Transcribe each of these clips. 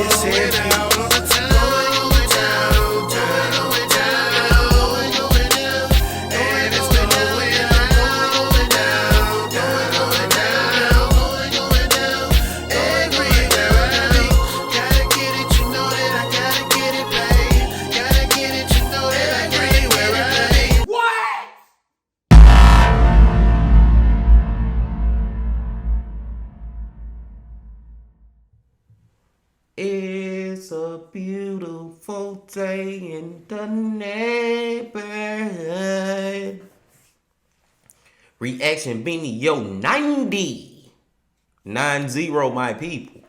It's heavy. It's a beautiful day in the neighborhood. Reaction Beanie, yo, 90. 90, my people.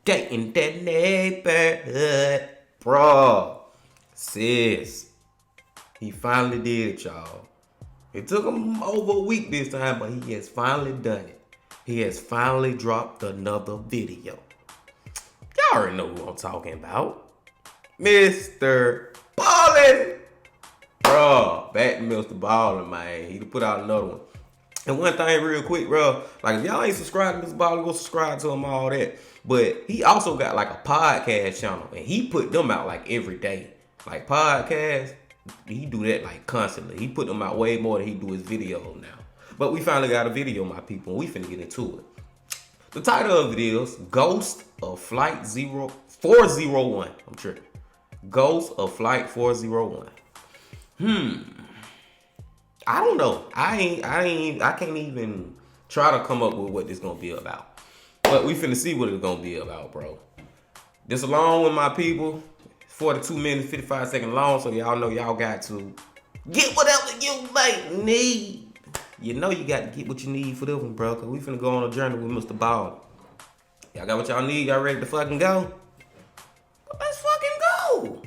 Day in the neighborhood. Bro, sis, he finally did it, y'all. It took him over a week this time, but he has finally done it. He has finally dropped another video. Y'all already know who I'm talking about. MrBallen. Bro, back to MrBallen, man. He put out another one. And one thing real quick, bro. Like, if y'all ain't subscribed to MrBallen, go subscribe to him, all that. But he also got like a podcast channel. And he put them out like every day. Like podcasts, he do that like constantly. He put them out way more than he do his videos now. But we finally got a video, my people. And we finna get into it. The title of it is Ghost of Flight 401. I'm tripping. Ghost of Flight 401. I don't know. I can't even try to come up with what this gonna be about. But we finna see what it's gonna be about, bro. This along with my people, 42 minutes, 55 seconds long, so y'all know y'all got to get whatever you might need. You know you got to get what you need for this one, bro, because we finna go on a journey with MrBallen. Y'all got what y'all need? Y'all ready to fucking go? Let's fucking go!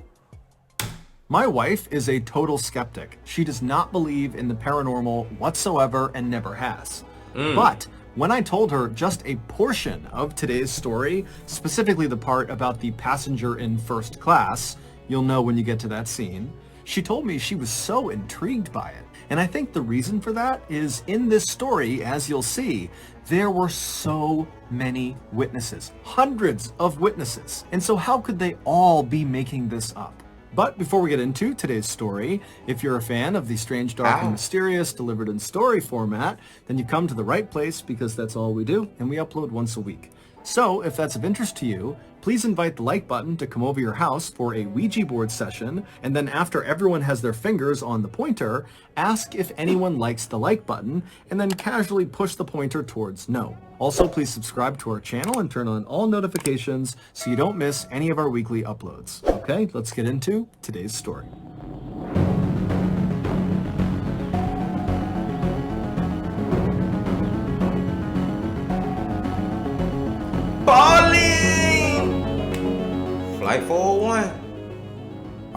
My wife is a total skeptic. She does not believe in the paranormal whatsoever and never has. But when I told her just a portion of today's story, specifically the part about the passenger in first class, you'll know when you get to that scene, she told me she was so intrigued by it. And I think the reason for that is in this story, as you'll see, there were so many witnesses, hundreds of witnesses. And so how could they all be making this up? But before we get into today's story, if you're a fan of the strange, dark, and mysterious delivered in story format, then you come to the right place because that's all we do, and we upload once a week. So if that's of interest to you, please invite the like button to come over your house for a Ouija board session, and then after everyone has their fingers on the pointer, ask if anyone likes the like button, and then casually push the pointer towards no. Also, please subscribe to our channel and turn on all notifications so you don't miss any of our weekly uploads. Okay, let's get into today's story. Flight 401.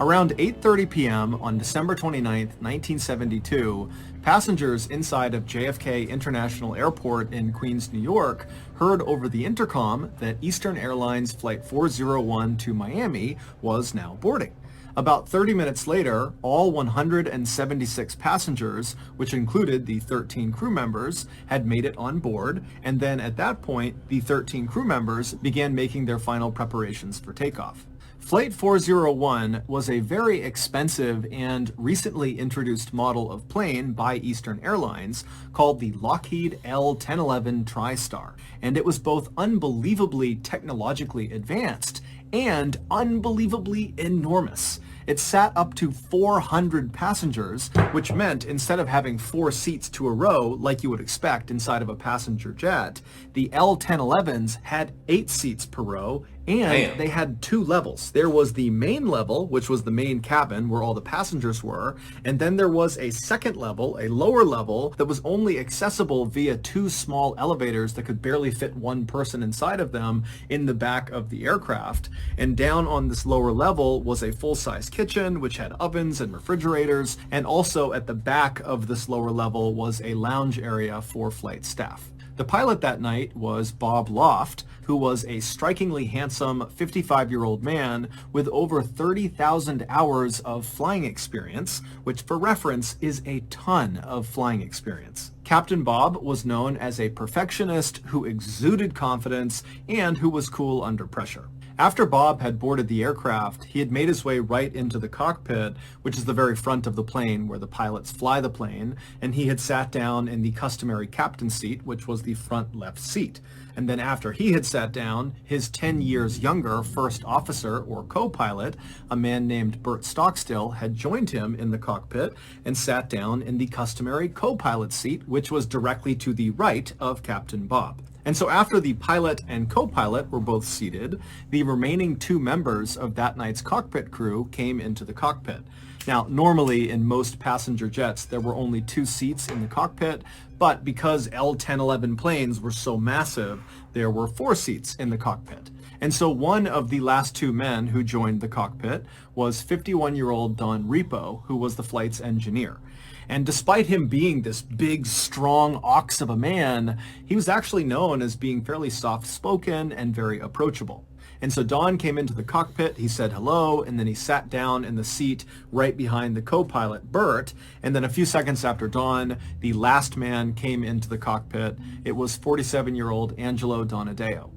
Around 8:30 p.m. on December 29, 1972, passengers inside of JFK International Airport in Queens, New York, heard over the intercom that Eastern Airlines Flight 401 to Miami was now boarding. About 30 minutes later, all 176 passengers, which included the 13 crew members, had made it on board, and then at that point, the 13 crew members began making their final preparations for takeoff. Flight 401 was a very expensive and recently introduced model of plane by Eastern Airlines called the Lockheed L-1011 TriStar, and it was both unbelievably technologically advanced and unbelievably enormous. It sat up to 400 passengers, which meant instead of having 4 seats to a row like you would expect inside of a passenger jet, the L-1011s had 8 seats per row, and they had 2 levels. There was the main level, which was the main cabin where all the passengers were, and then there was a second level, a lower level, that was only accessible via 2 small elevators that could barely fit 1 person inside of them in the back of the aircraft. And down on this lower level was a full-size kitchen, which had ovens and refrigerators, and also at the back of this lower level was a lounge area for flight staff. The pilot that night was Bob Loft, who was a strikingly handsome 55-year-old man with over 30,000 hours of flying experience, which for reference is a ton of flying experience. Captain Bob was known as a perfectionist who exuded confidence and who was cool under pressure. After Bob had boarded the aircraft, he had made his way right into the cockpit, which is the very front of the plane where the pilots fly the plane, and he had sat down in the customary captain's seat, which was the front left seat. And then after he had sat down, his 10 years younger first officer or co-pilot, a man named Bert Stockstill, had joined him in the cockpit and sat down in the customary co-pilot seat, which was directly to the right of Captain Bob. And so after the pilot and co-pilot were both seated, the remaining two members of that night's cockpit crew came into the cockpit. Now, normally in most passenger jets, there were only 2 seats in the cockpit, but because L-1011 planes were so massive, there were 4 seats in the cockpit. And so one of the last 2 men who joined the cockpit was 51-year-old Don Repo, who was the flight's engineer. And despite him being this big, strong ox of a man, he was actually known as being fairly soft-spoken and very approachable. And so Don came into the cockpit, he said hello, and then he sat down in the seat right behind the co-pilot, Bert. And then a few seconds after Don, the last man came into the cockpit. It was 47-year-old Angelo Donadeo.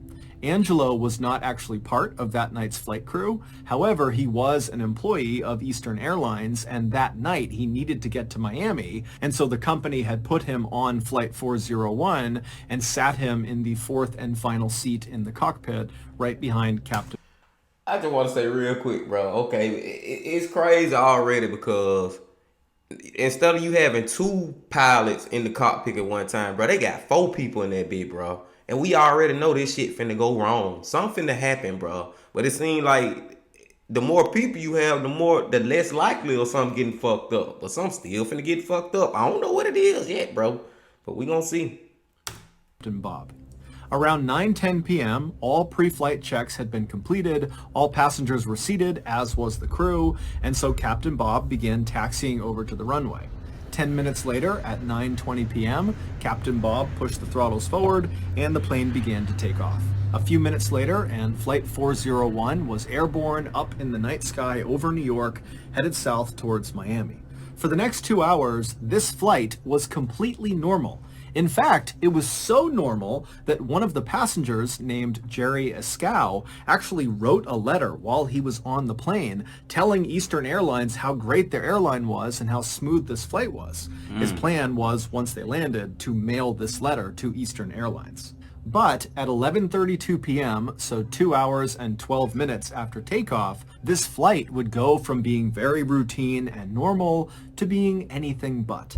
Angelo was not actually part of that night's flight crew. However, he was an employee of Eastern Airlines, and that night he needed to get to Miami, and so the company had put him on Flight 401 and sat him in the 4th and final seat in the cockpit right behind Captain. I just want to say real quick, bro. Okay, it's crazy already because instead of you having 2 pilots in the cockpit at one time, bro, they got 4 people in that bit, bro. And we already know this shit finna go wrong. Something finna happen, bro. But it seems like the more people you have, the less likely of something getting fucked up. But some still finna get fucked up. I don't know what it is yet, bro. But we gonna see. Captain Bob. Around 9:10 p.m., all pre-flight checks had been completed, all passengers were seated, as was the crew, and so Captain Bob began taxiing over to the runway. 10 minutes later, at 9:20 p.m., Captain Bob pushed the throttles forward, and the plane began to take off. A few minutes later, and Flight 401 was airborne up in the night sky over New York, headed south towards Miami. For the next 2 hours, this flight was completely normal. In fact, it was so normal that one of the passengers, named Jerry Escow, actually wrote a letter while he was on the plane telling Eastern Airlines how great their airline was and how smooth this flight was. His plan was, once they landed, to mail this letter to Eastern Airlines. But at 11:32 p.m., so 2 hours and 12 minutes after takeoff, this flight would go from being very routine and normal to being anything but.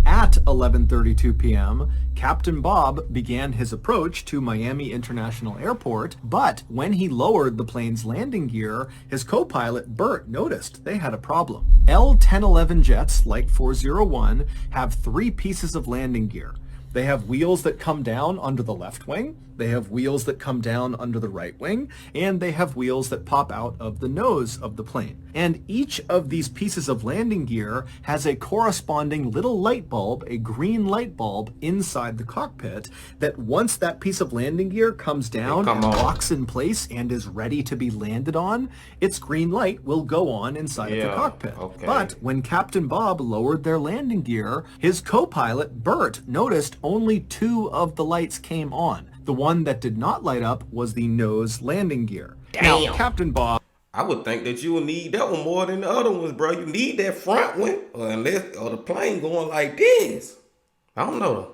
At 11:32 p.m., Captain Bob began his approach to Miami International Airport, but when he lowered the plane's landing gear, his co-pilot Bert noticed they had a problem. L-1011 jets, like 401, have 3 pieces of landing gear. They have wheels that come down under the left wing, they have wheels that come down under the right wing, and they have wheels that pop out of the nose of the plane. And each of these pieces of landing gear has a corresponding little light bulb, a green light bulb, inside the cockpit that once that piece of landing gear comes down and locks in place and is ready to be landed on, its green light will go on inside of the cockpit. Okay. But when Captain Bob lowered their landing gear, his co-pilot Bert noticed only 2 of the lights came on. The one that did not light up was the nose landing gear. Damn. Now, Captain Bob... I would think that you will need that one more than the other ones, bro. You need that front one, or the plane going like this. I don't know.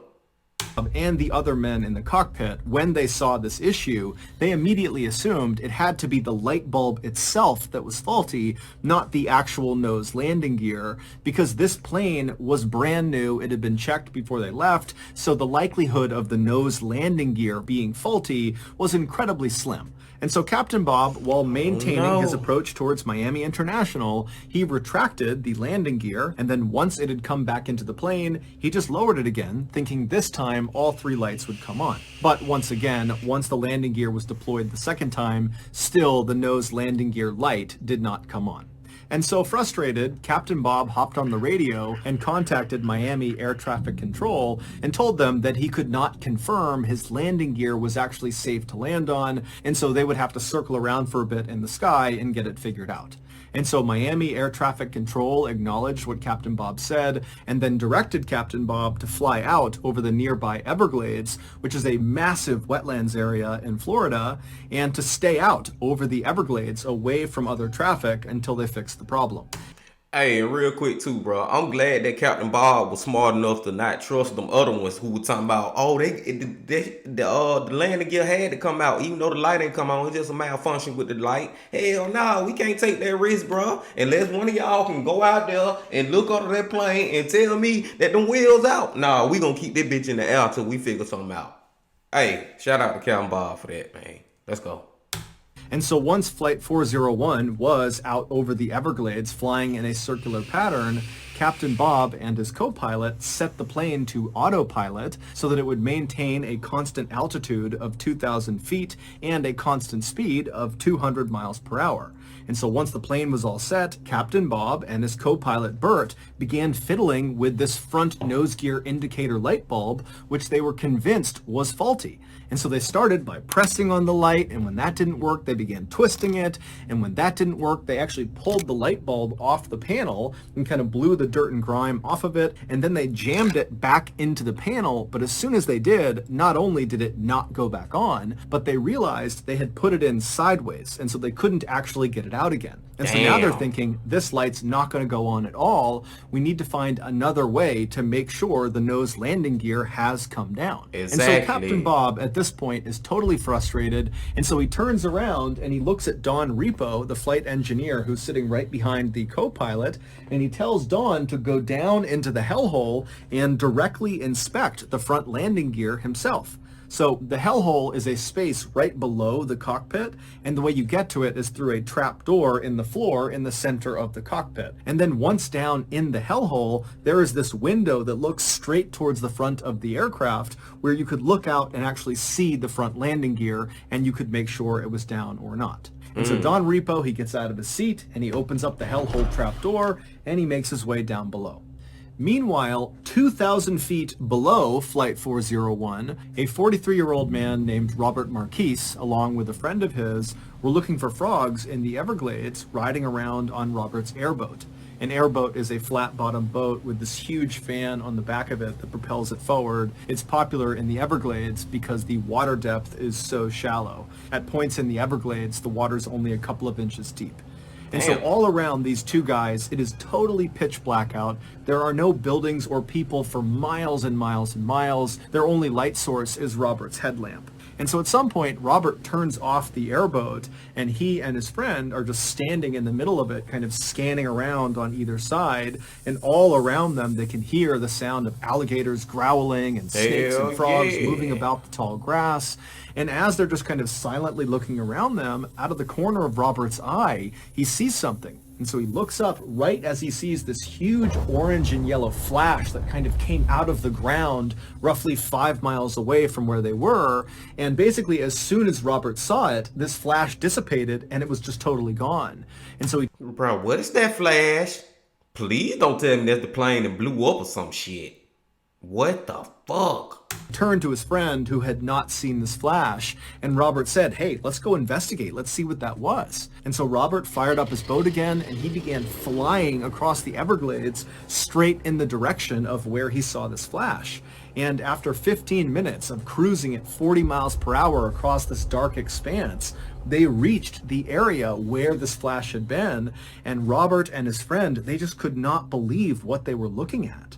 And the other men in the cockpit, when they saw this issue, they immediately assumed it had to be the light bulb itself that was faulty, not the actual nose landing gear, because this plane was brand new, it had been checked before they left, so the likelihood of the nose landing gear being faulty was incredibly slim. And so Captain Bob, while maintaining his approach towards Miami International, he retracted the landing gear, and then once it had come back into the plane, he just lowered it again, thinking this time all 3 lights would come on. But once again, once the landing gear was deployed the second time, still the nose landing gear light did not come on. And so frustrated, Captain Bob hopped on the radio and contacted Miami Air Traffic Control and told them that he could not confirm his landing gear was actually safe to land on, and so they would have to circle around for a bit in the sky and get it figured out. And so Miami Air Traffic Control acknowledged what Captain Bob said and then directed Captain Bob to fly out over the nearby Everglades, which is a massive wetlands area in Florida, and to stay out over the Everglades away from other traffic until they fix the problem. Hey, and real quick too, bro. I'm glad that Captain Bob was smart enough to not trust them other ones who were talking about, oh, the landing gear had to come out, even though the light ain't come on. It's just a malfunction with the light. Hell no, we can't take that risk, bro. Unless one of y'all can go out there and look under that plane and tell me that them wheels out. Nah, we gonna keep that bitch in the air till we figure something out. Hey, shout out to Captain Bob for that, man. Let's go. And so once Flight 401 was out over the Everglades flying in a circular pattern, Captain Bob and his co-pilot set the plane to autopilot so that it would maintain a constant altitude of 2,000 feet and a constant speed of 200 miles per hour. And so once the plane was all set, Captain Bob and his co-pilot Bert began fiddling with this front nose gear indicator light bulb, which they were convinced was faulty. And so they started by pressing on the light, and when that didn't work, they began twisting it, and when that didn't work, they actually pulled the light bulb off the panel and kind of blew the dirt and grime off of it, and then they jammed it back into the panel. But as soon as they did, not only did it not go back on, but they realized they had put it in sideways, and so they couldn't actually get it out again. And so now they're thinking, this light's not going to go on at all. We need to find another way to make sure the nose landing gear has come down. Exactly. And so Captain Bob at this point is totally frustrated, and so he turns around and he looks at Don Repo, the flight engineer who's sitting right behind the co-pilot, and he tells Don to go down into the hellhole and directly inspect the front landing gear himself. So the hellhole is a space right below the cockpit, and the way you get to it is through a trap door in the floor in the center of the cockpit. And then once down in the hellhole, there is this window that looks straight towards the front of the aircraft where you could look out and actually see the front landing gear, and you could make sure it was down or not. And so Don Repo, he gets out of his seat and he opens up the hellhole trap door and he makes his way down below. Meanwhile, 2,000 feet below Flight 401, a 43-year-old man named Robert Marquise, along with a friend of his, were looking for frogs in the Everglades, riding around on Robert's airboat. An airboat is a flat-bottomed boat with this huge fan on the back of it that propels it forward. It's popular in the Everglades because the water depth is so shallow. At points in the Everglades, the water's only a couple of inches deep. And so all around these two guys, it is totally pitch black out. There are no buildings or people for miles and miles and miles. Their only light source is Robert's headlamp. And so at some point, Robert turns off the airboat, and he and his friend are just standing in the middle of it, kind of scanning around on either side. And all around them, they can hear the sound of alligators growling and snakes and frogs moving about the tall grass. And as they're just kind of silently looking around them, out of the corner of Robert's eye, he sees something. And so he looks up right as he sees this huge orange and yellow flash that kind of came out of the ground roughly 5 miles away from where they were. And basically, as soon as Robert saw it, this flash dissipated and it was just totally gone. And so he... Bro, what is that flash? Please don't tell me that's the plane that blew up or some shit. What the fuck? Turned to his friend who had not seen this flash, and Robert said, hey, let's go investigate. Let's see what that was. And so Robert fired up his boat again, and he began flying across the Everglades straight in the direction of where he saw this flash. And after 15 minutes of cruising at 40 miles per hour across this dark expanse, they reached the area where this flash had been, and Robert and his friend, they just could not believe what they were looking at.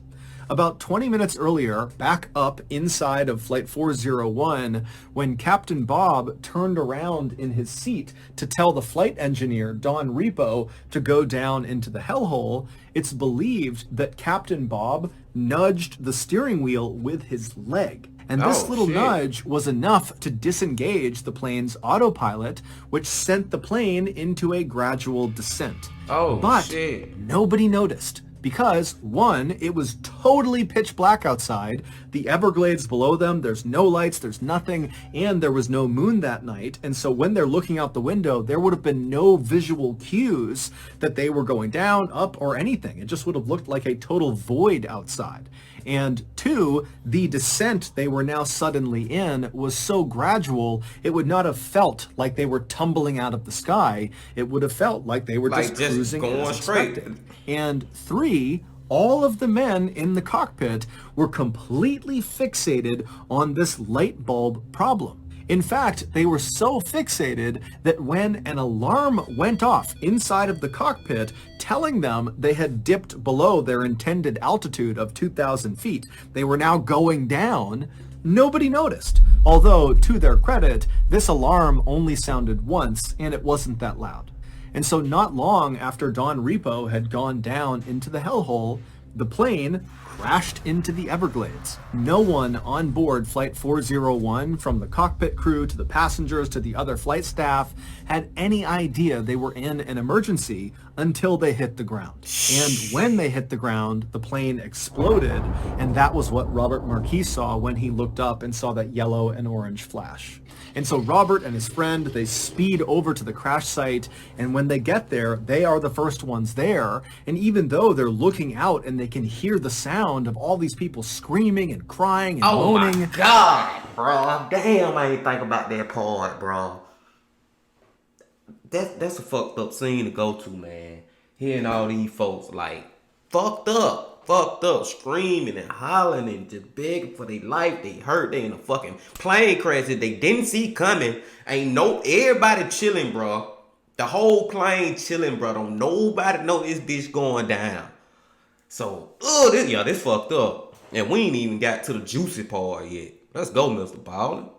About 20 minutes earlier, back up inside of Flight 401, when Captain Bob turned around in his seat to tell the flight engineer, Don Repo, to go down into the hellhole, it's believed that Captain Bob nudged the steering wheel with his leg. And this little nudge was enough to disengage the plane's autopilot, which sent the plane into a gradual descent. But nobody noticed. Because, one, it was totally pitch black outside, the Everglades below them, there's no lights, there's nothing, and there was no moon that night, and so when they're looking out the window, there would have been no visual cues that they were going down, up, or anything. It just would have looked like a total void outside. And 2, the descent they were now suddenly in was so gradual, it would not have felt like they were tumbling out of the sky. It would have felt like they were Like just just cruising going as straight. expected. And 3, all of the men in the cockpit were completely fixated on this light bulb problem. In fact, they were so fixated that when an alarm went off inside of the cockpit telling them they had dipped below their intended altitude of 2,000 feet, they were now going down, nobody noticed. Although, to their credit, this alarm only sounded once and it wasn't that loud. And so not long after Don Repo had gone down into the hellhole, the plane crashed into the Everglades. No one on board Flight 401, from the cockpit crew to the passengers to the other flight staff, had any idea they were in an emergency until they hit the ground. And when they hit the ground, the plane exploded, and that was what Robert Marquis saw when he looked up and saw that yellow and orange flash. And so Robert and his friend, they speed over to the crash site, and when they get there, they are the first ones there. And even though they're looking out and they can hear the sound of all these people screaming and crying and moaning. My God, bro. Damn, I ain't think about that part, bro. That's a fucked up scene to go to, man. Hearing all these folks, like, fucked up, screaming and hollering and just begging for their life. They hurt. They in a fucking plane crash that they didn't see coming. Everybody chilling, bro. The whole plane chilling, bro. Don't nobody know this bitch going down. So, this fucked up. And we ain't even got to the juicy part yet. Let's go, Mr. Ballen.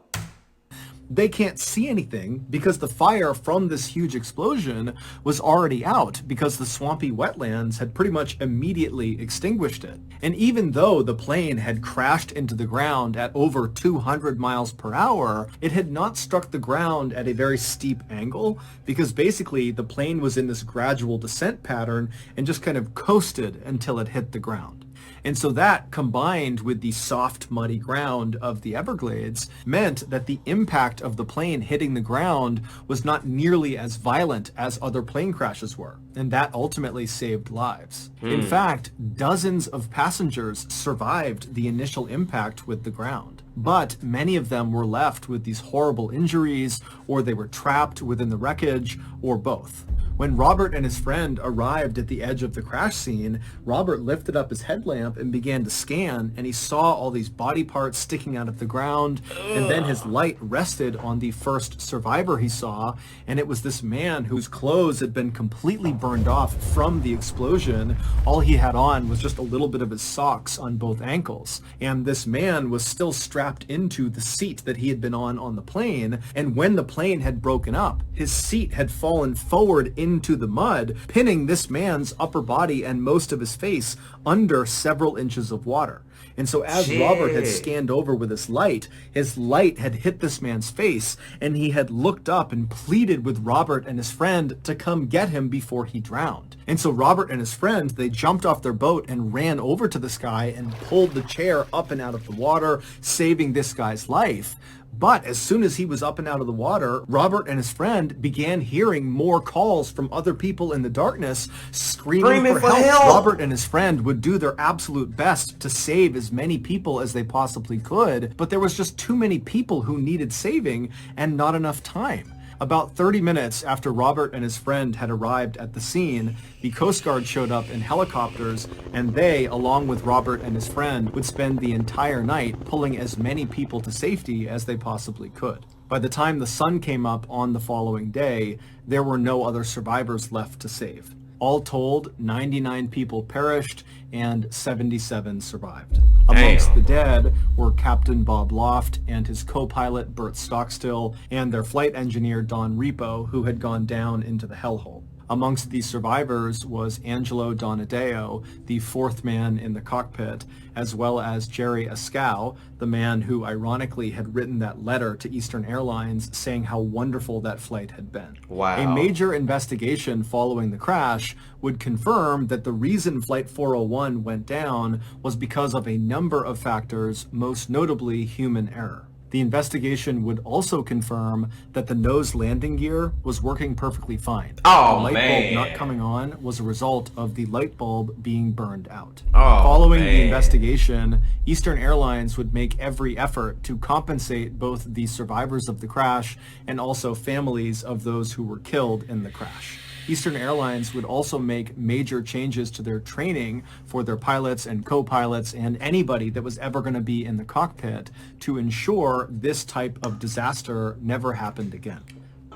They can't see anything because the fire from this huge explosion was already out because the swampy wetlands had pretty much immediately extinguished it. And even though the plane had crashed into the ground at over 200 miles per hour, it had not struck the ground at a very steep angle because basically the plane was in this gradual descent pattern and just kind of coasted until it hit the ground. And so that, combined with the soft, muddy ground of the Everglades, meant that the impact of the plane hitting the ground was not nearly as violent as other plane crashes were. And that ultimately saved lives. In fact, dozens of passengers survived the initial impact with the ground. But many of them were left with these horrible injuries, or they were trapped within the wreckage, or both. When Robert and his friend arrived at the edge of the crash scene, Robert lifted up his headlamp and began to scan, and he saw all these body parts sticking out of the ground, and then his light rested on the first survivor he saw, and it was this man whose clothes had been completely burned off from the explosion. All he had on was just a little bit of his socks on both ankles, and this man was still strapped into the seat that he had been on the plane, and when the plane had broken up, his seat had fallen forward into the mud, pinning this man's upper body and most of his face under several inches of water. And so as Robert had scanned over with his light had hit this man's face, and he had looked up and pleaded with Robert and his friend to come get him before he drowned. And so Robert and his friend, they jumped off their boat and ran over to this guy and pulled the chair up and out of the water, saving this guy's life. But as soon as he was up and out of the water, Robert and his friend began hearing more calls from other people in the darkness screaming for help. Robert and his friend would do their absolute best to save as many people as they possibly could, but there was just too many people who needed saving and not enough time. About 30 minutes after Robert and his friend had arrived at the scene, the Coast Guard showed up in helicopters, and they, along with Robert and his friend, would spend the entire night pulling as many people to safety as they possibly could. By the time the sun came up on the following day, there were no other survivors left to save. All told, 99 people perished and 77 survived. Amongst the dead were Captain Bob Loft and his co-pilot Bert Stockstill and their flight engineer Don Repo, who had gone down into the hellhole. Amongst these survivors was Angelo Donadeo, the fourth man in the cockpit, as well as Jerry Ascow, the man who ironically had written that letter to Eastern Airlines saying how wonderful that flight had been. Wow. A major investigation following the crash would confirm that the reason Flight 401 went down was because of a number of factors, most notably human error. The investigation would also confirm that the nose landing gear was working perfectly fine. Oh, the light man. bulb not coming on was a result of the light bulb being burned out. Oh, Following man. the investigation, Eastern Airlines would make every effort to compensate both the survivors of the crash and also families of those who were killed in the crash. Eastern Airlines would also make major changes to their training for their pilots and co-pilots and anybody that was ever going to be in the cockpit to ensure this type of disaster never happened again.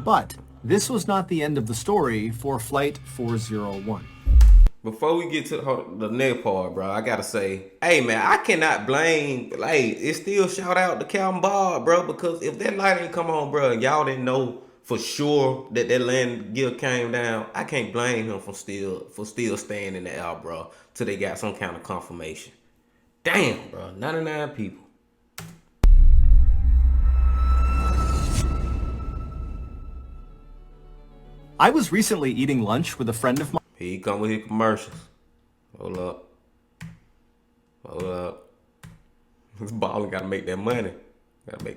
But this was not the end of the story for Flight 401. Before we get to the next part, bro, I gotta say, hey man, I cannot blame. Like, it's still shout out to Calvin Bob, bro, because if that light ain't come on, bro, and y'all didn't know for sure that landing gear came down, I can't blame him for still staying in the air, bro, till they got some kind of confirmation. Damn, bro, 99 people. I was recently eating lunch with a friend of mine. Here he come with his commercials. Hold up. This baller gotta make that money. Honey.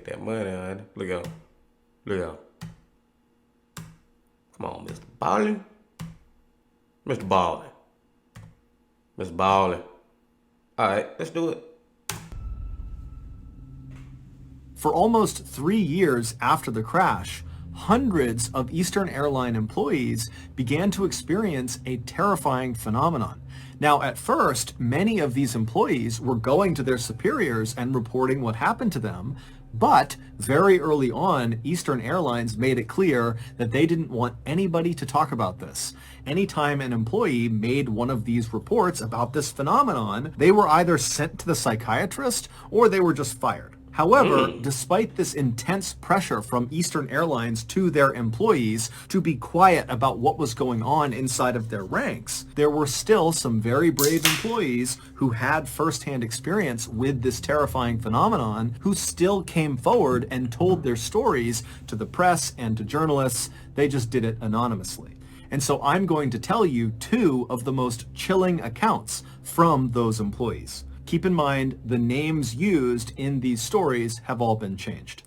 Look out. Come on, Mr. Ballen. Mr. Ballen. All right, let's do it. For almost 3 years after the crash, hundreds of Eastern Airline employees began to experience a terrifying phenomenon. Now, at first, many of these employees were going to their superiors and reporting what happened to them, but very early on, Eastern Airlines made it clear that they didn't want anybody to talk about this. Anytime an employee made one of these reports about this phenomenon, they were either sent to the psychiatrist or they were just fired. However, despite this intense pressure from Eastern Airlines to their employees to be quiet about what was going on inside of their ranks, there were still some very brave employees who had firsthand experience with this terrifying phenomenon who still came forward and told their stories to the press and to journalists. They just did it anonymously. And so I'm going to tell you 2 of the most chilling accounts from those employees. Keep in mind, the names used in these stories have all been changed.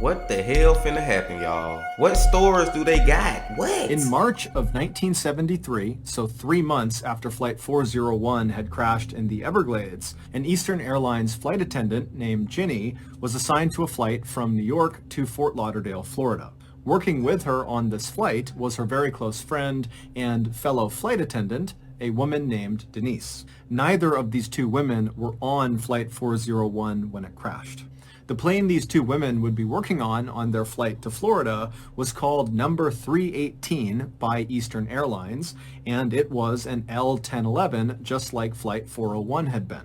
What the hell finna happen, y'all? What stories do they got? What? In March of 1973, so 3 months after Flight 401 had crashed in the Everglades, an Eastern Airlines flight attendant named Ginny was assigned to a flight from New York to Fort Lauderdale, Florida. Working with her on this flight was her very close friend and fellow flight attendant, a woman named Denise. Neither of these 2 women were on Flight 401 when it crashed. The plane these 2 women would be working on their flight to Florida was called number 318 by Eastern Airlines, and it was an L-1011, just like Flight 401 had been.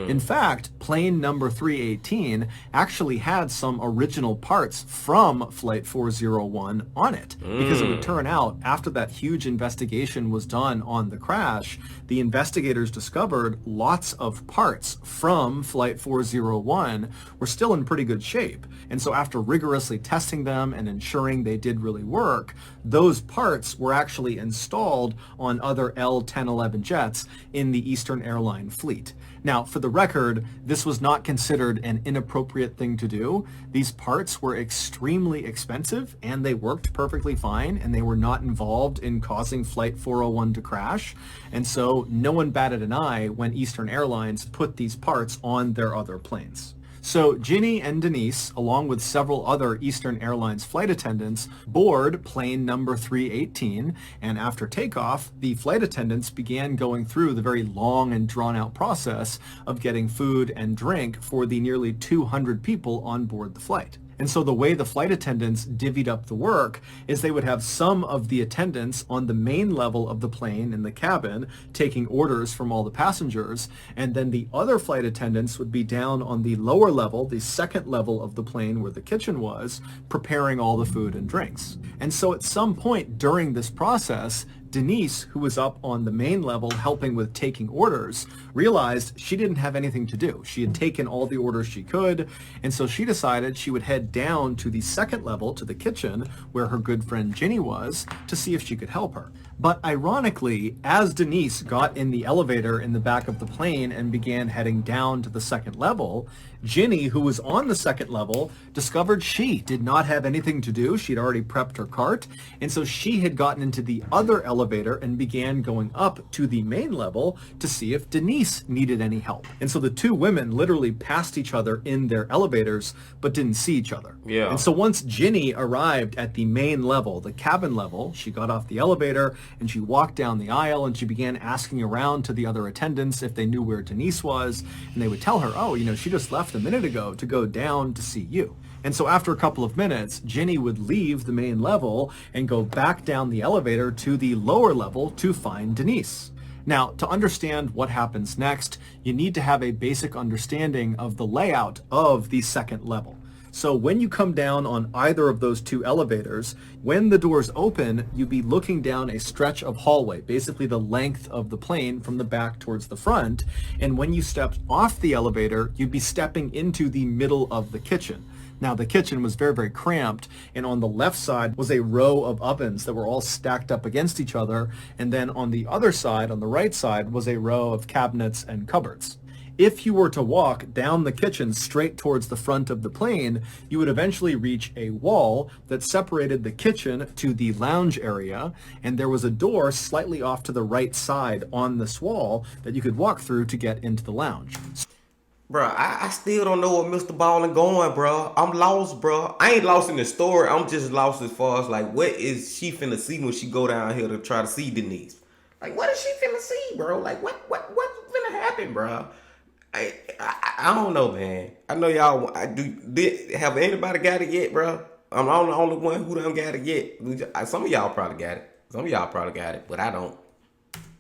In fact, plane number 318 actually had some original parts from Flight 401 on it, because it would turn out after that huge investigation was done on the crash, the investigators discovered lots of parts from Flight 401 were still in pretty good shape. And so after rigorously testing them and ensuring they did really work, those parts were actually installed on other L-1011 jets in the Eastern Airline fleet. Now, for the record, this was not considered an inappropriate thing to do. These parts were extremely expensive and they worked perfectly fine and they were not involved in causing Flight 401 to crash. And so no one batted an eye when Eastern Airlines put these parts on their other planes. So Ginny and Denise, along with several other Eastern Airlines flight attendants, board plane number 318, and after takeoff, the flight attendants began going through the very long and drawn-out process of getting food and drink for the nearly 200 people on board the flight. And so the way the flight attendants divvied up the work is they would have some of the attendants on the main level of the plane in the cabin taking orders from all the passengers, and then the other flight attendants would be down on the lower level, the second level of the plane where the kitchen was, preparing all the food and drinks. And so at some point during this process, Denise, who was up on the main level helping with taking orders, realized she didn't have anything to do. She had taken all the orders she could, and so she decided she would head down to the second level, to the kitchen, where her good friend Ginny was, to see if she could help her. But ironically, as Denise got in the elevator in the back of the plane and began heading down to the second level, Ginny, who was on the second level, discovered she did not have anything to do. She'd already prepped her cart, and so she had gotten into the other elevator and began going up to the main level to see if Denise needed any help. And so the two women literally passed each other in their elevators, but didn't see each other. Yeah. And so once Ginny arrived at the main level, the cabin level, she got off the elevator and she walked down the aisle and she began asking around to the other attendants if they knew where Denise was. And they would tell her, oh, she just left a minute ago to go down to see you. And so after a couple of minutes, Ginny would leave the main level and go back down the elevator to the lower level to find Denise. Now, to understand what happens next, you need to have a basic understanding of the layout of the second level. So when you come down on either of those two elevators, when the doors open, you'd be looking down a stretch of hallway, basically the length of the plane from the back towards the front. And when you stepped off the elevator, you'd be stepping into the middle of the kitchen. Now, the kitchen was very, very cramped, and on the left side was a row of ovens that were all stacked up against each other, and then on the other side, on the right side, was a row of cabinets and cupboards. If you were to walk down the kitchen straight towards the front of the plane, you would eventually reach a wall that separated the kitchen to the lounge area, and there was a door slightly off to the right side on this wall that you could walk through to get into the lounge. Bro, I still don't know where MrBallen going, bro. I'm lost, bro. I ain't lost in the story. I'm just lost as far as, like, what is she finna see when she go down here to try to see Denise? Like, what is she finna see, bro? Like, what's finna happen, bro? I don't know, man. I know y'all. Have anybody got it yet, bro? I'm the only one who done got it yet. Some of y'all probably got it. Some of y'all probably got it, but I don't.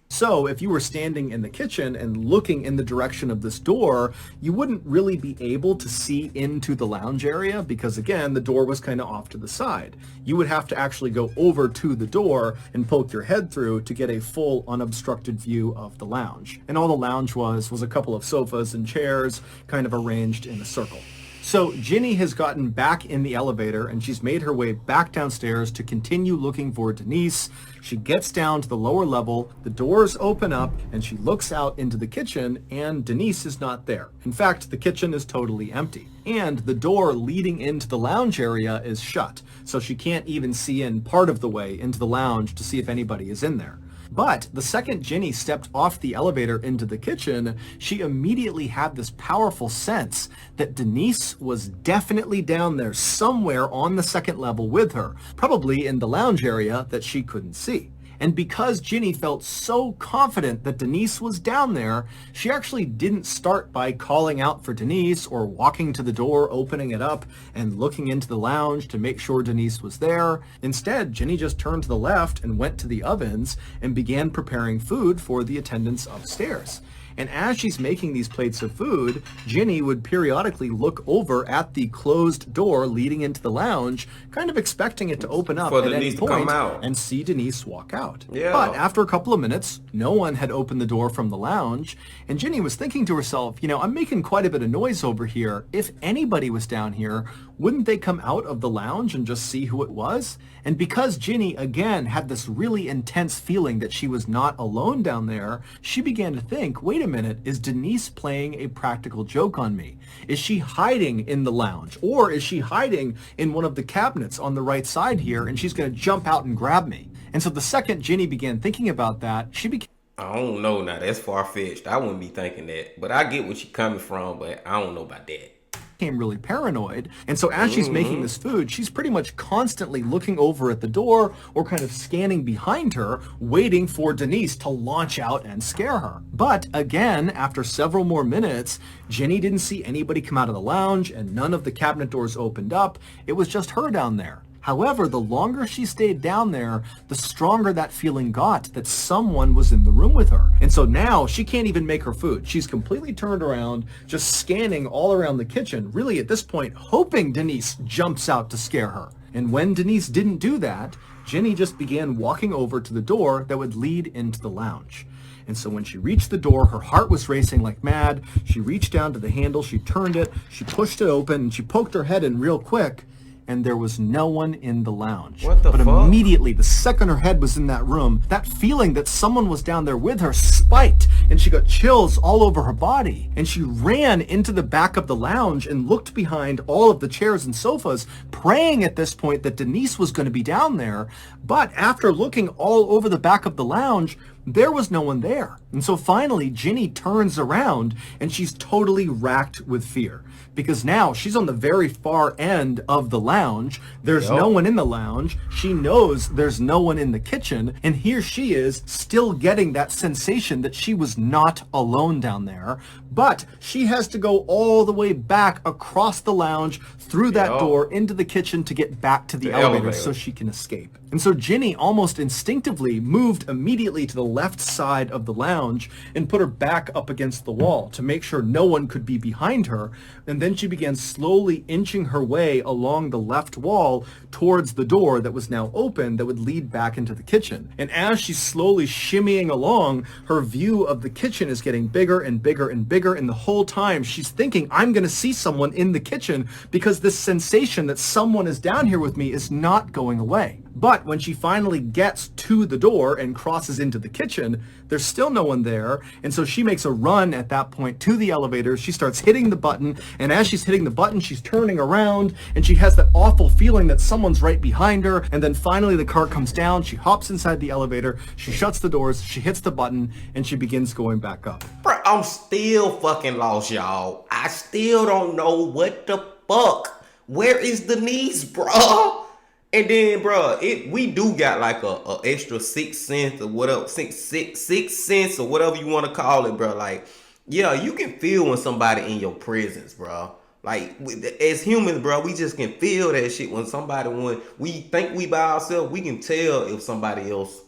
So if you were standing in the kitchen and looking in the direction of this door, you wouldn't really be able to see into the lounge area because, again, the door was kind of off to the side. You would have to actually go over to the door and poke your head through to get a full unobstructed view of the lounge. And all the lounge was a couple of sofas and chairs kind of arranged in a circle. So Ginny has gotten back in the elevator and she's made her way back downstairs to continue looking for Denise. She gets down to the lower level, the doors open up, and she looks out into the kitchen, and Denise is not there. In fact, the kitchen is totally empty. And the door leading into the lounge area is shut, so she can't even see in part of the way into the lounge to see if anybody is in there. But the second Ginny stepped off the elevator into the kitchen, she immediately had this powerful sense that Denise was definitely down there somewhere on the second level with her, probably in the lounge area that she couldn't see. And because Ginny felt so confident that Denise was down there, she actually didn't start by calling out for Denise or walking to the door, opening it up, and looking into the lounge to make sure Denise was there. Instead, Ginny just turned to the left and went to the ovens and began preparing food for the attendants upstairs. And as she's making these plates of food, Ginny would periodically look over at the closed door leading into the lounge, kind of expecting it to open up at any point and see Denise walk out. Yeah. But after a couple of minutes, no one had opened the door from the lounge, and Ginny was thinking to herself, I'm making quite a bit of noise over here. If anybody was down here, wouldn't they come out of the lounge and just see who it was? And because Ginny, again, had this really intense feeling that she was not alone down there, she began to think, wait a minute, is Denise playing a practical joke on me? Is she hiding in the lounge? Or is she hiding in one of the cabinets on the right side here, and she's going to jump out and grab me? And so the second Ginny began thinking about that, she became... I don't know now. That's far-fetched. I wouldn't be thinking that. But I get where she's coming from, but I don't know about that. Became really paranoid, and so as she's making this food, she's pretty much constantly looking over at the door or kind of scanning behind her, waiting for Denise to launch out and scare her. But again, after several more minutes, Ginny didn't see anybody come out of the lounge and none of the cabinet doors opened up. It was just her down there. However, the longer she stayed down there, the stronger that feeling got that someone was in the room with her. And so now she can't even make her food. She's completely turned around, just scanning all around the kitchen, really at this point hoping Denise jumps out to scare her. And when Denise didn't do that, Ginny just began walking over to the door that would lead into the lounge. And so when she reached the door, her heart was racing like mad. She reached down to the handle, she turned it, she pushed it open, and she poked her head in real quick, and there was no one in the lounge. What the But fuck? immediately, the second her head was in that room, that feeling that someone was down there with her spiked, and she got chills all over her body. And she ran into the back of the lounge and looked behind all of the chairs and sofas, praying at this point that Denise was going to be down there. But after looking all over the back of the lounge, there was no one there. And so finally, Ginny turns around and she's totally racked with fear. Because now she's on the very far end of the lounge. There's no one in the lounge. She knows there's no one in the kitchen. And here she is still getting that sensation that she was not alone down there. But she has to go all the way back across the lounge, through that door, into the kitchen to get back to the elevator so she can escape. And so Ginny almost instinctively moved immediately to the left side of the lounge and put her back up against the wall to make sure no one could be behind her. And then she began slowly inching her way along the left wall towards the door that was now open that would lead back into the kitchen. And as she's slowly shimmying along, her view of the kitchen is getting bigger and bigger and bigger. And the whole time she's thinking, I'm going to see someone in the kitchen because this sensation that someone is down here with me is not going away. But when she finally gets to the door and crosses into the kitchen, there's still no one there. And so she makes a run at that point to the elevator. She starts hitting the button. And as she's hitting the button, she's turning around and she has that awful feeling that someone's right behind her. And then finally the car comes down. She hops inside the elevator. She shuts the doors. She hits the button and she begins going back up. Bro, I'm still fucking lost, y'all. I still don't know what the fuck. Where is Denise, bro? And then, bro, we do got like a extra sixth sense or whatever, sixth sense or whatever you want to call it, bro. Like, yeah, you can feel when somebody in your presence, bro. Like, as humans, bro, we just can feel that shit when we think we by ourselves, we can tell if somebody else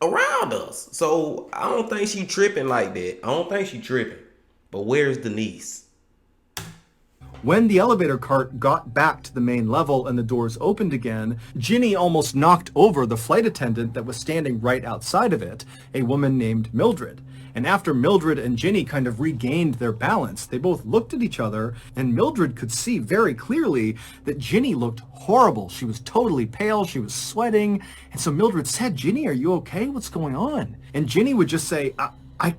around us. So I don't think she tripping like that. I don't think she tripping. But where's Denise? When the elevator cart got back to the main level and the doors opened again, Ginny almost knocked over the flight attendant that was standing right outside of it, a woman named Mildred. And after Mildred and Ginny kind of regained their balance, they both looked at each other, and Mildred could see very clearly that Ginny looked horrible. She was totally pale, she was sweating, and so Mildred said, Ginny, are you okay? What's going on? And Ginny would just say, I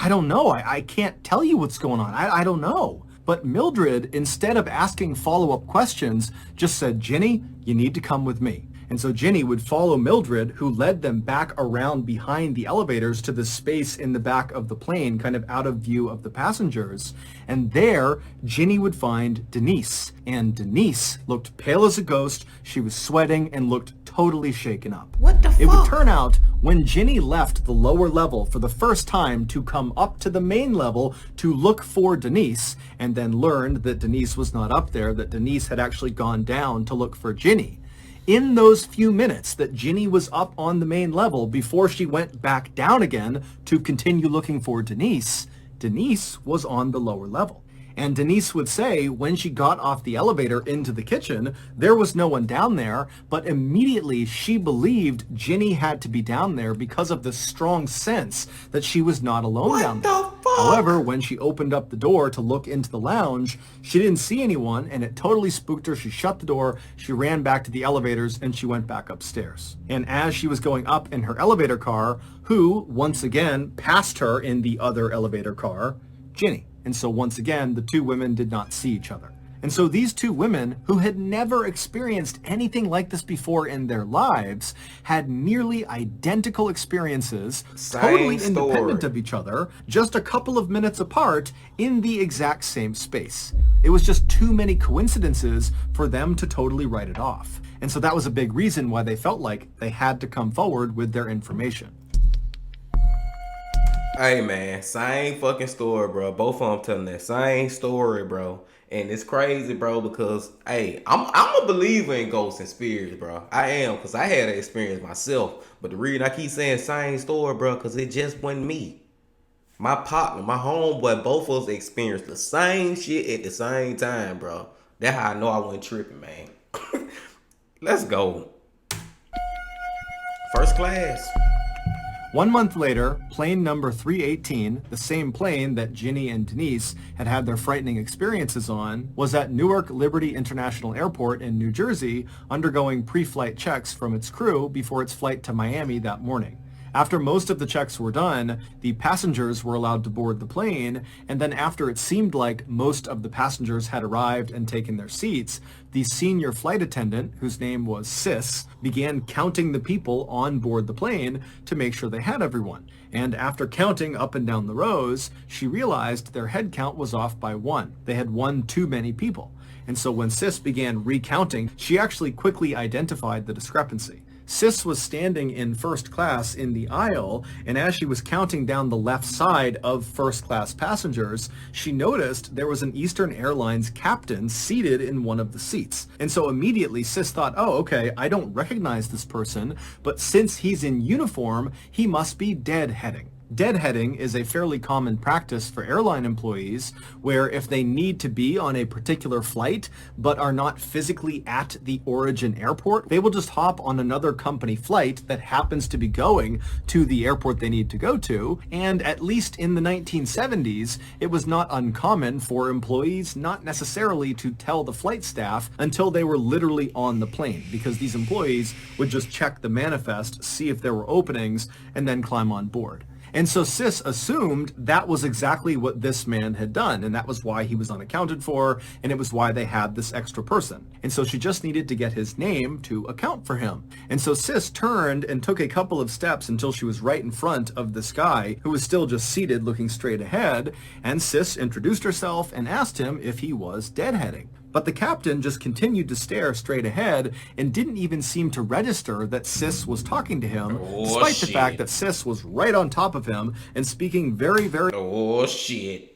don't know. I can't tell you what's going on. I don't know. But Mildred, instead of asking follow-up questions, just said, Ginny, you need to come with me. And so Ginny would follow Mildred, who led them back around behind the elevators to the space in the back of the plane, kind of out of view of the passengers. And there, Ginny would find Denise. And Denise looked pale as a ghost. She was sweating and looked totally shaken up. What the fuck? It would turn out when Ginny left the lower level for the first time to come up to the main level to look for Denise, and then learned that Denise was not up there, that Denise had actually gone down to look for Ginny. In those few minutes that Ginny was up on the main level before she went back down again to continue looking for Denise, Denise was on the lower level. And Denise would say when she got off the elevator into the kitchen, there was no one down there, but immediately she believed Ginny had to be down there because of the strong sense that she was not alone down there. What the fuck? However, when she opened up the door to look into the lounge, she didn't see anyone, and it totally spooked her. She shut the door, she ran back to the elevators, and she went back upstairs. And as she was going up in her elevator car, who, once again, passed her in the other elevator car? Ginny. And so once again, the two women did not see each other. And so these two women, who had never experienced anything like this before in their lives, had nearly identical experiences, totally independent of each other, just a couple of minutes apart in the exact same space. It was just too many coincidences for them to totally write it off. And so that was a big reason why they felt like they had to come forward with their information. Hey man, same fucking story, bro. Both of them telling that same story, bro. And it's crazy, bro, because hey, I'm a believer in ghosts and spirits, bro. I am, because I had that experience myself. But the reason I keep saying same story, bro, because it just wasn't me. My partner, my homeboy, both of us experienced the same shit at the same time, bro. That's how I know I wasn't tripping, man. Let's go. First class. 1 month later, plane number 318, the same plane that Ginny and Denise had had their frightening experiences on, was at Newark Liberty International Airport in New Jersey, undergoing pre-flight checks from its crew before its flight to Miami that morning. After most of the checks were done, the passengers were allowed to board the plane, and then after it seemed like most of the passengers had arrived and taken their seats, the senior flight attendant, whose name was Sis, began counting the people on board the plane to make sure they had everyone. And after counting up and down the rows, she realized their head count was off by 1. They had one too many people. And so when Sis began recounting, she actually quickly identified the discrepancy. Sis was standing in first class in the aisle, and as she was counting down the left side of first class passengers, she noticed there was an Eastern Airlines captain seated in one of the seats. And so immediately Sis thought, oh, okay, I don't recognize this person, but since he's in uniform, he must be deadheading. Deadheading is a fairly common practice for airline employees where if they need to be on a particular flight but are not physically at the origin airport, they will just hop on another company flight that happens to be going to the airport they need to go to. And at least in the 1970s, it was not uncommon for employees not necessarily to tell the flight staff until they were literally on the plane, because these employees would just check the manifest, see if there were openings, and then climb on board. And so Sis assumed that was exactly what this man had done, and that was why he was unaccounted for, and it was why they had this extra person. And so she just needed to get his name to account for him. And so Sis turned and took a couple of steps until she was right in front of this guy, who was still just seated looking straight ahead, and Sis introduced herself and asked him if he was deadheading. But the captain just continued to stare straight ahead and didn't even seem to register that Sis was talking to him, despite the fact that Sis was right on top of him and speaking very, very It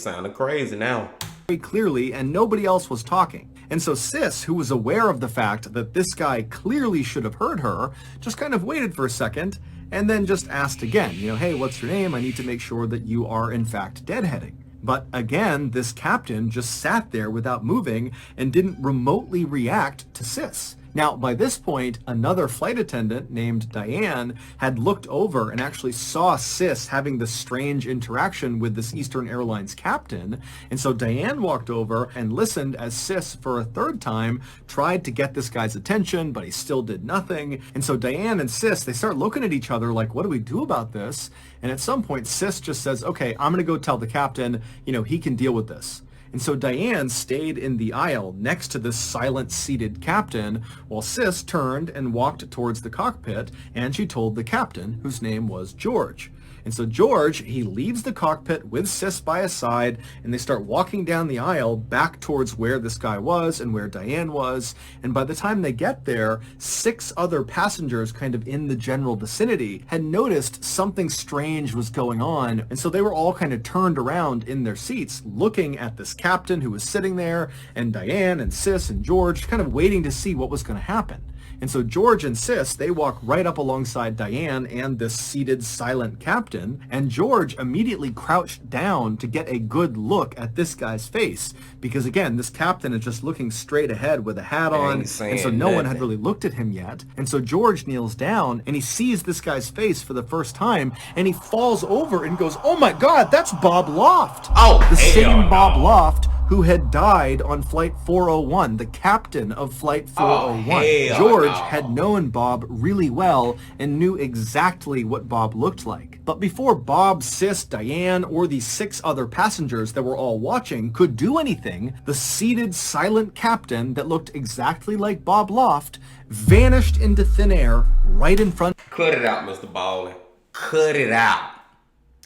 sounded crazy now. very clearly, and nobody else was talking. And so Sis, who was aware of the fact that this guy clearly should have heard her, just kind of waited for a second and then just asked again, hey, what's your name? I need to make sure that you are in fact deadheading. But again, this captain just sat there without moving and didn't remotely react to Sis. Now, by this point, another flight attendant named Diane had looked over and actually saw Sis having this strange interaction with this Eastern Airlines captain. And so Diane walked over and listened as Sis, for a third time, tried to get this guy's attention, but he still did nothing. And so Diane and Sis, they start looking at each other like, what do we do about this? And at some point, Sis just says, okay, I'm going to go tell the captain, he can deal with this. And so Diane stayed in the aisle next to this silent seated captain while Sis turned and walked towards the cockpit, and she told the captain, whose name was George. And so George, he leaves the cockpit with Sis by his side, and they start walking down the aisle back towards where this guy was and where Diane was. And by the time they get there, 6 other passengers kind of in the general vicinity had noticed something strange was going on. And so they were all kind of turned around in their seats, looking at this captain who was sitting there, and Diane and Sis and George kind of waiting to see what was going to happen. And so George and Sis, they walk right up alongside Diane and this seated silent captain, and George immediately crouched down to get a good look at this guy's face, because again, this captain is just looking straight ahead with a hat on, and so no one had really looked at him yet. And so George kneels down and he sees this guy's face for the first time, and he falls over and goes, oh my God, that's Bob Loft. The same Bob Loft who had died on Flight 401, the captain of Flight 401. George had known Bob really well and knew exactly what Bob looked like. But before Bob, Sis, Diane, or the 6 other passengers that were all watching could do anything, the seated, silent captain that looked exactly like Bob Loft vanished into thin air right in front. Cut it out, MrBallen. Cut it out.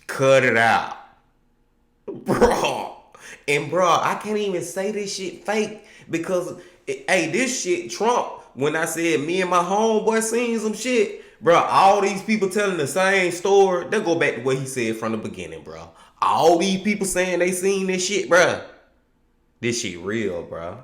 Cut it out. Bro. And bro, I can't even say this shit fake because, this shit Trump, when I said me and my homeboy seen some shit, bro, all these people telling the same story, they go back to what he said from the beginning, bro. All these people saying they seen this shit, bro. This shit real, bro.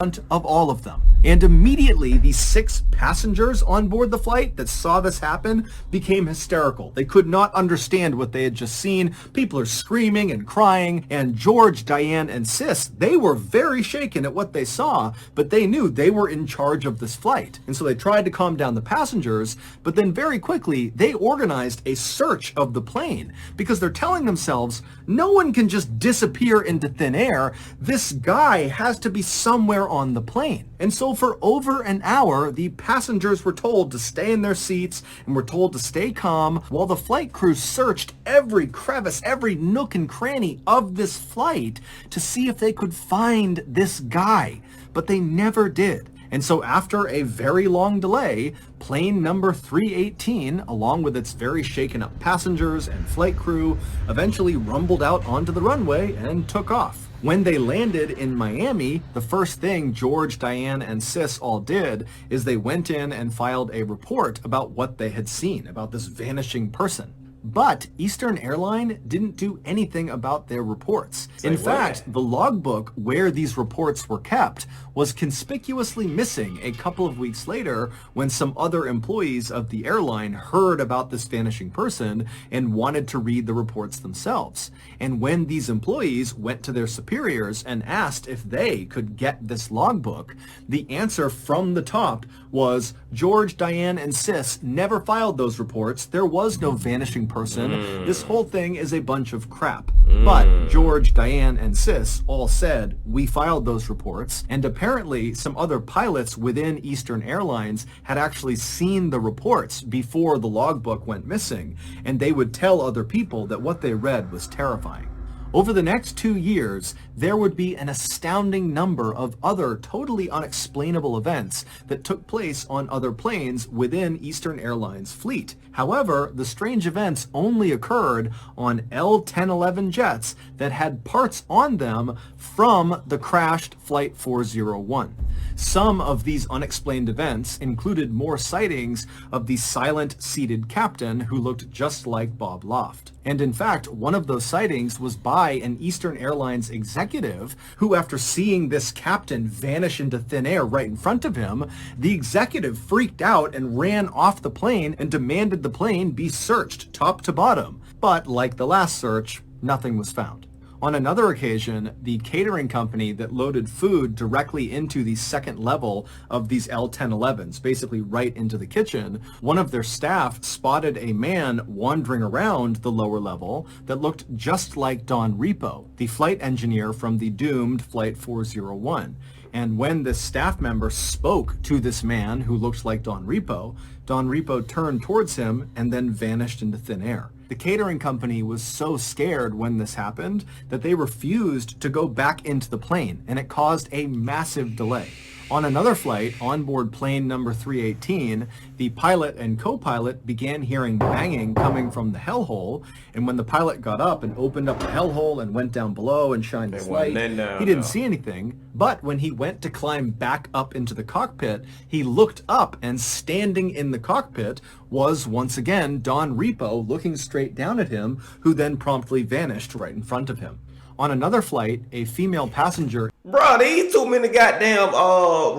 Of all of them. And immediately, these 6 passengers on board the flight that saw this happen became hysterical. They could not understand what they had just seen. People are screaming and crying, and George, Diane, and Sis, they were very shaken at what they saw, but they knew they were in charge of this flight. And so they tried to calm down the passengers, but then very quickly, they organized a search of the plane because they're telling themselves, no one can just disappear into thin air. This guy has to be somewhere on the plane. And so for over an hour, the passengers were told to stay in their seats and were told to stay calm while the flight crew searched every crevice, every nook and cranny of this flight to see if they could find this guy. But they never did. And so after a very long delay, plane number 318, along with its very shaken up passengers and flight crew, eventually rumbled out onto the runway and took off. When they landed in Miami, the first thing George, Diane, and Sis all did is they went in and filed a report about what they had seen, about this vanishing person. But Eastern Airline didn't do anything about their reports. In fact, the logbook where these reports were kept was conspicuously missing a couple of weeks later when some other employees of the airline heard about this vanishing person and wanted to read the reports themselves. And when these employees went to their superiors and asked if they could get this logbook, the answer from the top was George, Diane, and Sis never filed those reports. There was no vanishing person. This whole thing is a bunch of crap. But George, Diane, and Sis all said, we filed those reports, and apparently some other pilots within Eastern Airlines had actually seen the reports before the logbook went missing, and they would tell other people that what they read was terrifying. Over the next 2 years, there would be an astounding number of other totally unexplainable events that took place on other planes within Eastern Airlines' fleet. However, the strange events only occurred on L-1011 jets that had parts on them from the crashed Flight 401. Some of these unexplained events included more sightings of the silent seated captain who looked just like Bob Loft. And in fact, one of those sightings was by an Eastern Airlines executive who, after seeing this captain vanish into thin air right in front of him, the executive freaked out and ran off the plane and demanded the plane be searched top to bottom. But like the last search, nothing was found. On another occasion, the catering company that loaded food directly into the second level of these L-1011s, basically right into the kitchen, one of their staff spotted a man wandering around the lower level that looked just like Don Repo, the flight engineer from the doomed Flight 401. And when this staff member spoke to this man who looked like Don Repo turned towards him and then vanished into thin air. The catering company was so scared when this happened that they refused to go back into the plane, and it caused a massive delay. On another flight, on board plane number 318, the pilot and co-pilot began hearing banging coming from the hellhole, and when the pilot got up and opened up the hellhole and went down below and shined his light, he didn't see anything. But when he went to climb back up into the cockpit, he looked up, and standing in the cockpit was once again Don Repo looking straight down at him, who then promptly vanished right in front of him. On another flight, a female passenger... Bruh, these too many goddamn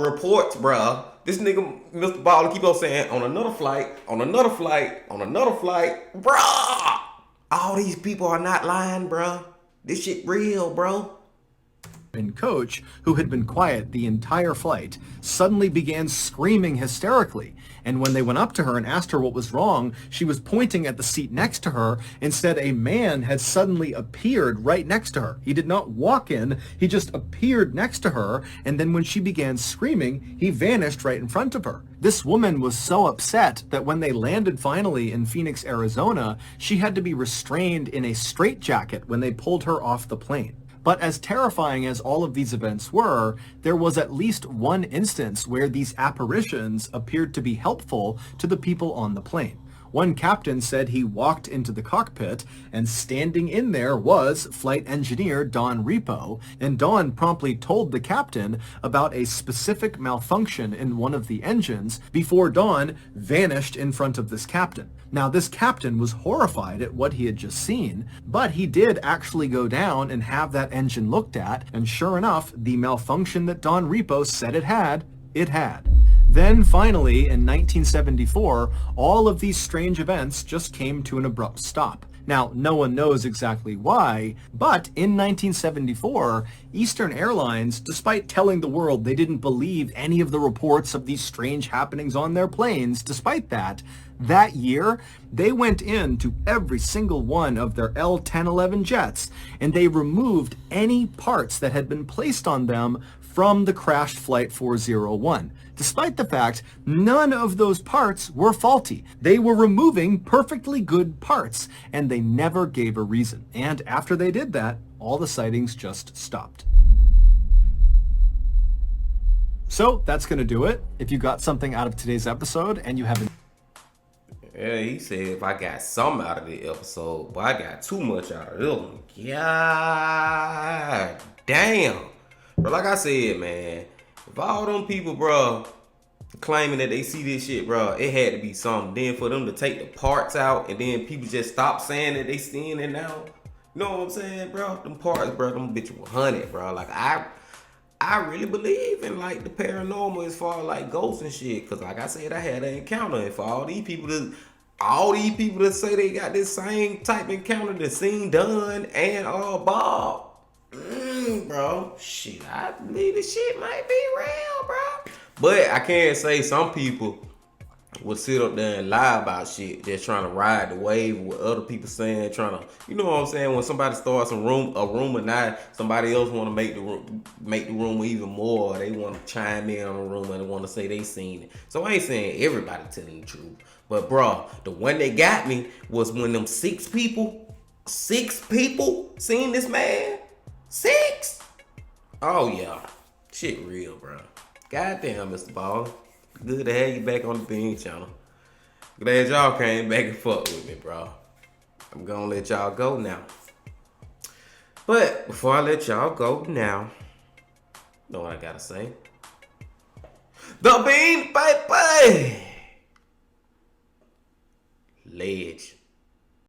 reports, bruh. This nigga, MrBallen, keep on saying, on another flight, on another flight, on another flight. Bruh! All these people are not lying, bruh. This shit real, bro. And coach, who had been quiet the entire flight, suddenly began screaming hysterically. And when they went up to her and asked her what was wrong, she was pointing at the seat next to her. Instead, a man had suddenly appeared right next to her. He did not walk in, he just appeared next to her, and then when she began screaming, he vanished right in front of her. This woman was so upset that when they landed finally in Phoenix, Arizona, she had to be restrained in a straitjacket when they pulled her off the plane. But as terrifying as all of these events were, there was at least one instance where these apparitions appeared to be helpful to the people on the plane. One captain said he walked into the cockpit, and standing in there was flight engineer Don Repo, and Don promptly told the captain about a specific malfunction in one of the engines before Don vanished in front of this captain. Now, this captain was horrified at what he had just seen, but he did actually go down and have that engine looked at, and sure enough, the malfunction that Don Repo said it had It had. Then finally, in 1974, all of these strange events just came to an abrupt stop. Now, no one knows exactly why, but in 1974, Eastern Airlines, despite telling the world they didn't believe any of the reports of these strange happenings on their planes, despite that year, they went into every single one of their L-1011 jets, and they removed any parts that had been placed on them from the crashed Flight 401. Despite the fact none of those parts were faulty. They were removing perfectly good parts, and they never gave a reason. And after they did that, all the sightings just stopped. So that's going to do it. If you got something out of today's episode and you haven't... Yeah, he said if I got something out of the episode, but I got too much out of it. God damn. But like I said, man, if all them people, bro, claiming that they see this shit, bro, it had to be something. Then for them to take the parts out and then people just stop saying that they seeing it now. You know what I'm saying, bro? Them parts, bro, them bitches were hunted, bro. Like, I really believe in, like, the paranormal as far as, like, ghosts and shit. Because, like I said, I had an encounter. And for all these people that say they got this same type encounter that seen Dunn and Bob, bro, shit, I believe this shit might be real, bro. But I can't say some people would sit up there and lie about shit, just trying to ride the wave of what other people saying, trying to, you know what I'm saying? When somebody starts a rumor, now somebody else want to make the rumor even more. They want to chime in on the rumor and want to say they seen it. So I ain't saying everybody telling the truth, but bro, the one that got me was when them six people seen this man. 6? Oh yeah, shit real, bro. Goddamn, MrBallen. Good to have you back on the Bean channel. Glad y'all came back and fuck with me, bro. I'm gonna let y'all go now. But before I let y'all go now, know what I gotta say? The Bean, baby! Ledge.